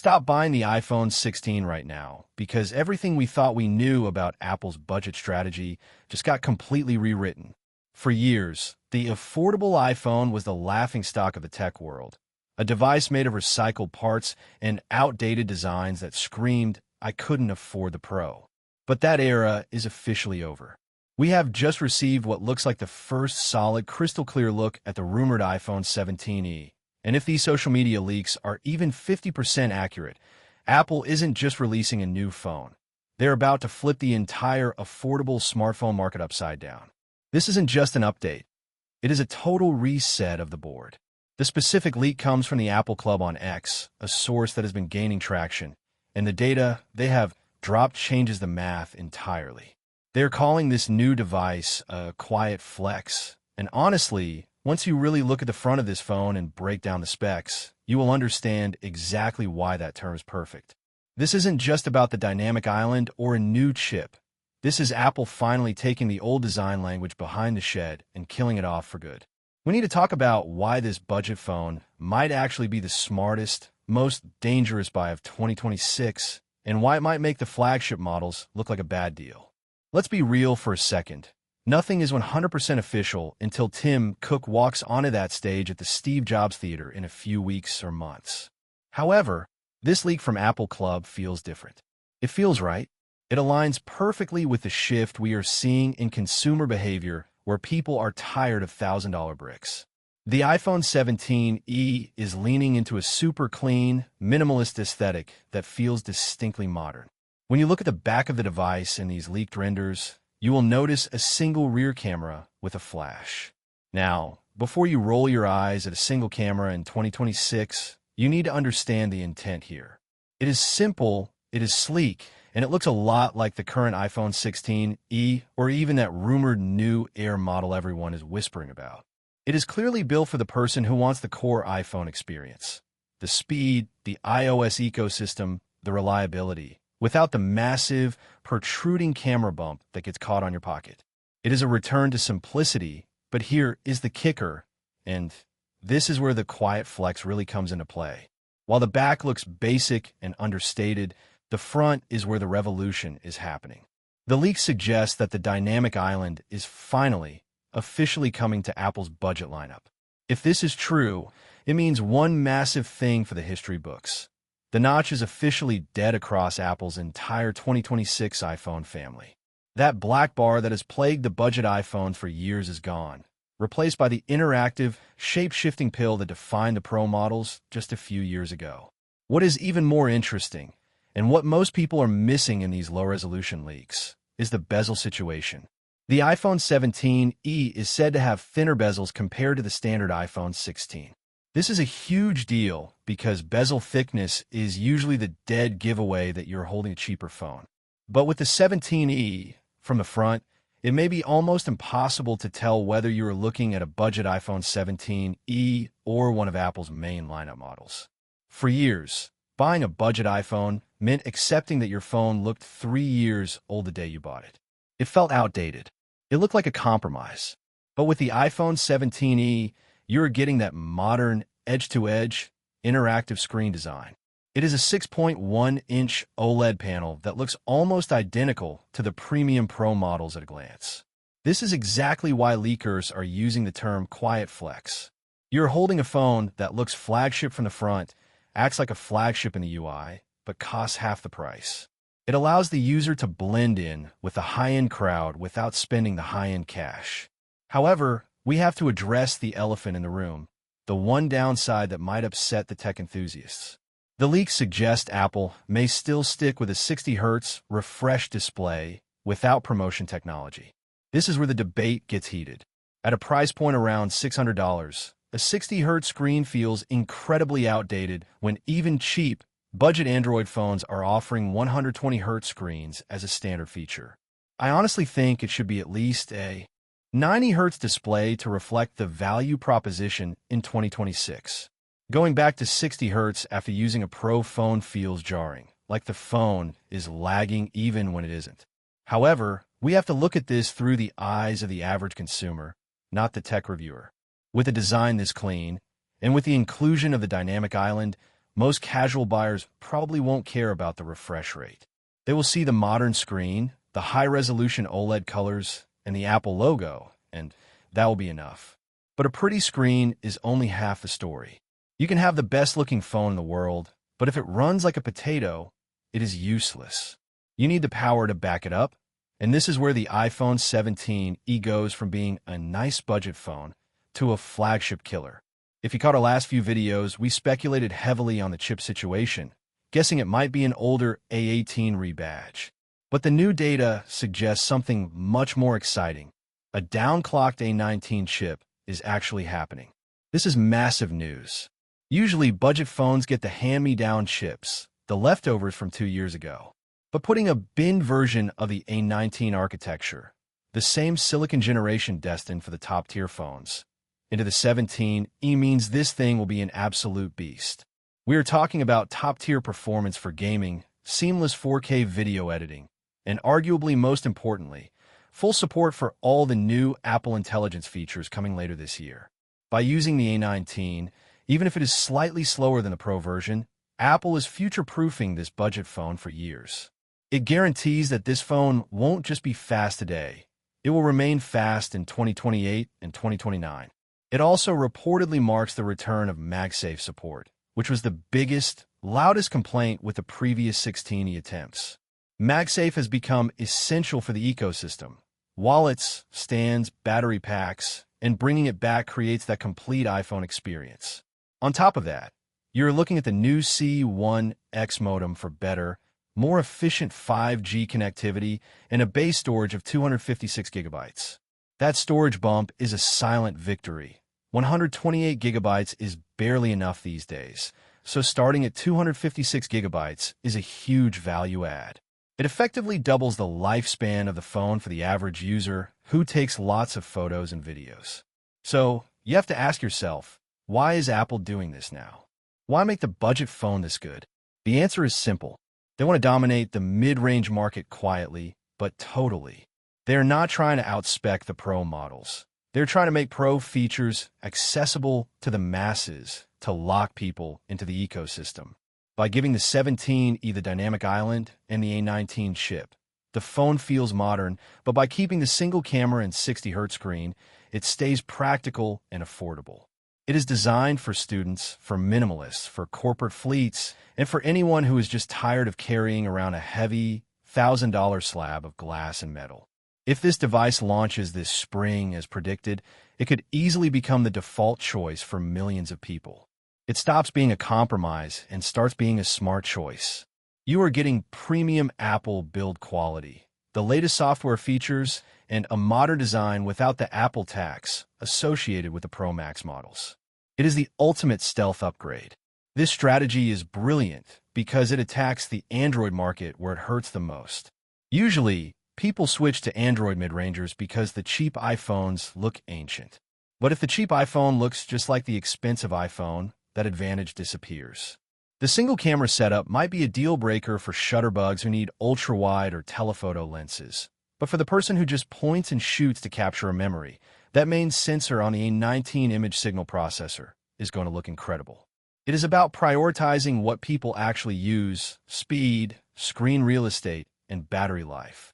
stop buying the iPhone 16 right now, because everything we thought we knew about Apple's budget strategy just got completely rewritten. For years, the affordable iPhone was the laughingstock of the tech world, a device made of recycled parts and outdated designs that screamed, "I couldn't afford the Pro." But that era is officially over. We have just received what looks like the first solid, crystal-clear look at the rumored iPhone 17e. And if these social media leaks are even 50% accurate, Apple isn't just releasing a new phone. They're about to flip the entire affordable smartphone market upside down. This isn't just an update. It is a total reset of the board. The specific leak comes from the Apple Club on X, a source that has been gaining traction, and the data they have dropped changes the math entirely. They're calling this new device a quiet flex, and honestly, once you really look at the front of this phone and break down the specs, you will understand exactly why that term is perfect. This isn't just about the dynamic island or a new chip. This is Apple finally taking the old design language behind the shed and killing it off for good. We need to talk about why this budget phone might actually be the smartest, most dangerous buy of 2026, and why it might make the flagship models look like a bad deal. Let's be real for a second. Nothing is 100% official until Tim Cook walks onto that stage at the Steve Jobs Theater in a few weeks or months. However, this leak from Apple Club feels different. It feels right. It aligns perfectly with the shift we are seeing in consumer behavior where people are tired of $1,000 bricks. The iPhone 17e is leaning into a super clean, minimalist aesthetic that feels distinctly modern. When you look at the back of the device in these leaked renders, you will notice a single rear camera with a flash. Now, before you roll your eyes at a single camera in 2026, you need to understand the intent here. It is simple, it is sleek, and it looks a lot like the current iPhone 16e or even that rumored new Air model everyone is whispering about. It is clearly built for the person who wants the core iPhone experience. The speed, the iOS ecosystem, the reliability, without the massive, protruding camera bump that gets caught on your pocket. It is a return to simplicity, but here is the kicker, and this is where the quiet flex really comes into play. While the back looks basic and understated, the front is where the revolution is happening. The leak suggests that the dynamic island is finally, officially coming to Apple's budget lineup. If this is true, it means one massive thing for the history books. The notch is officially dead across Apple's entire 2026 iPhone family. That black bar that has plagued the budget iPhone for years is gone, replaced by the interactive, shape-shifting pill that defined the Pro models just a few years ago. What is even more interesting, and what most people are missing in these low-resolution leaks, is the bezel situation. The iPhone 17e is said to have thinner bezels compared to the standard iPhone 16. This is a huge deal because bezel thickness is usually the dead giveaway that you're holding a cheaper phone. But with the 17e, from the front, it may be almost impossible to tell whether you are looking at a budget iPhone 17e or one of Apple's main lineup models. For years, buying a budget iPhone meant accepting that your phone looked 3 years old the day you bought it. It felt outdated. It looked like a compromise. But with the iPhone 17e, you're getting that modern, edge-to-edge, interactive screen design. It is a 6.1-inch OLED panel that looks almost identical to the premium Pro models at a glance. This is exactly why leakers are using the term quiet flex. You're holding a phone that looks flagship from the front, acts like a flagship in the UI, but costs half the price. It allows the user to blend in with the high-end crowd without spending the high-end cash. However, we have to address the elephant in the room, the one downside that might upset the tech enthusiasts. The leaks suggest Apple may still stick with a 60Hz refresh display without promotion technology. This is where the debate gets heated. At a price point around $600, a 60Hz screen feels incredibly outdated when even cheap, budget Android phones are offering 120Hz screens as a standard feature. I honestly think it should be at least a 90Hz display to reflect the value proposition in 2026. Going back to 60Hz after using a Pro phone feels jarring, like the phone is lagging even when it isn't. However, we have to look at this through the eyes of the average consumer, not the tech reviewer. With a design this clean, and with the inclusion of the dynamic island, most casual buyers probably won't care about the refresh rate. They will see the modern screen, the high-resolution OLED colors, and the Apple logo, and that will be enough. But a pretty screen is only half the story. You can have the best-looking phone in the world, but if it runs like a potato, it is useless. You need the power to back it up, and this is where the iPhone 17e goes from being a nice budget phone to a flagship killer. If you caught our last few videos, we speculated heavily on the chip situation, guessing it might be an older A18 rebadge. But the new data suggests something much more exciting. A downclocked A19 chip is actually happening. This is massive news. Usually, budget phones get the hand-me-down chips, the leftovers from 2 years ago. But putting a bin version of the A19 architecture, the same silicon generation destined for the top-tier phones, into the 17e means this thing will be an absolute beast. We are talking about top-tier performance for gaming, seamless 4K video editing, and arguably most importantly, full support for all the new Apple Intelligence features coming later this year. By using the A19, even if it is slightly slower than the Pro version, Apple is future-proofing this budget phone for years. It guarantees that this phone won't just be fast today, it will remain fast in 2028 and 2029. It also reportedly marks the return of MagSafe support, which was the biggest, loudest complaint with the previous 16e attempts. MagSafe has become essential for the ecosystem. Wallets, stands, battery packs, and bringing it back creates that complete iPhone experience. On top of that, you're looking at the new C1X modem for better, more efficient 5G connectivity and a base storage of 256 gigabytes. That storage bump is a silent victory. 128 gigabytes is barely enough these days, so starting at 256 gigabytes is a huge value add. It effectively doubles the lifespan of the phone for the average user who takes lots of photos and videos. So, you have to ask yourself, why is Apple doing this now? Why make the budget phone this good? The answer is simple. They want to dominate the mid-range market quietly, but totally. They are not trying to outspec the Pro models. They're trying to make Pro features accessible to the masses to lock people into the ecosystem. By giving the 17e the dynamic island and the A19 chip, the phone feels modern, but by keeping the single camera and 60Hz screen, it stays practical and affordable. It is designed for students, for minimalists, for corporate fleets, and for anyone who is just tired of carrying around a heavy, $1,000 slab of glass and metal. If this device launches this spring as predicted, it could easily become the default choice for millions of people. It stops being a compromise and starts being a smart choice. You are getting premium Apple build quality, the latest software features, and a modern design without the Apple tax associated with the Pro Max models. It is the ultimate stealth upgrade. This strategy is brilliant because it attacks the Android market where it hurts the most. Usually, people switch to Android mid-rangers because the cheap iPhones look ancient. But if the cheap iPhone looks just like the expensive iPhone, that advantage disappears. The single-camera setup might be a deal-breaker for shutterbugs who need ultra-wide or telephoto lenses. But for the person who just points and shoots to capture a memory, that main sensor on the A19 image signal processor is going to look incredible. It is about prioritizing what people actually use: speed, screen real estate, and battery life,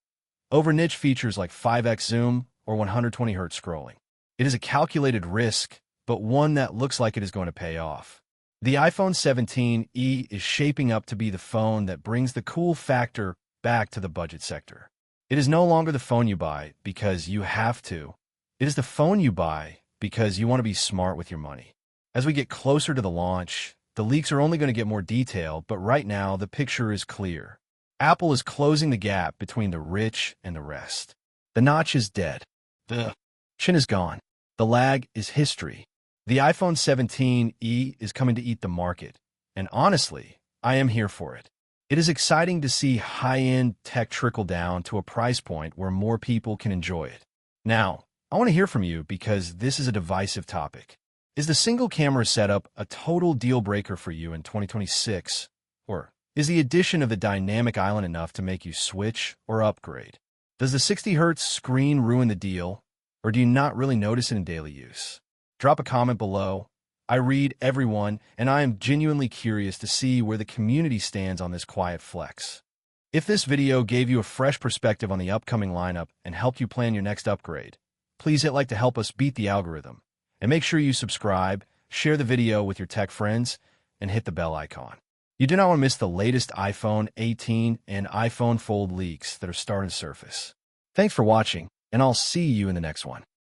over niche features like 5x zoom or 120Hz scrolling. It is a calculated risk, but one that looks like it is going to pay off. The iPhone 17e is shaping up to be the phone that brings the cool factor back to the budget sector. It is no longer the phone you buy because you have to. It is the phone you buy because you want to be smart with your money. As we get closer to the launch, the leaks are only going to get more detailed, but right now the picture is clear. Apple is closing the gap between the rich and the rest. The notch is dead. The chin is gone. The lag is history. The iPhone 17e is coming to eat the market, and honestly, I am here for it. It is exciting to see high-end tech trickle down to a price point where more people can enjoy it. Now, I want to hear from you because this is a divisive topic. Is the single camera setup a total deal breaker for you in 2026? Or is the addition of the dynamic island enough to make you switch or upgrade? Does the 60Hz screen ruin the deal, or do you not really notice it in daily use? Drop a comment below. I read everyone, and I am genuinely curious to see where the community stands on this quiet flex. If this video gave you a fresh perspective on the upcoming lineup and helped you plan your next upgrade, please hit like to help us beat the algorithm. And make sure you subscribe, share the video with your tech friends, and hit the bell icon. You do not want to miss the latest iPhone 18 and iPhone Fold leaks that are starting to surface. Thanks for watching, and I'll see you in the next one.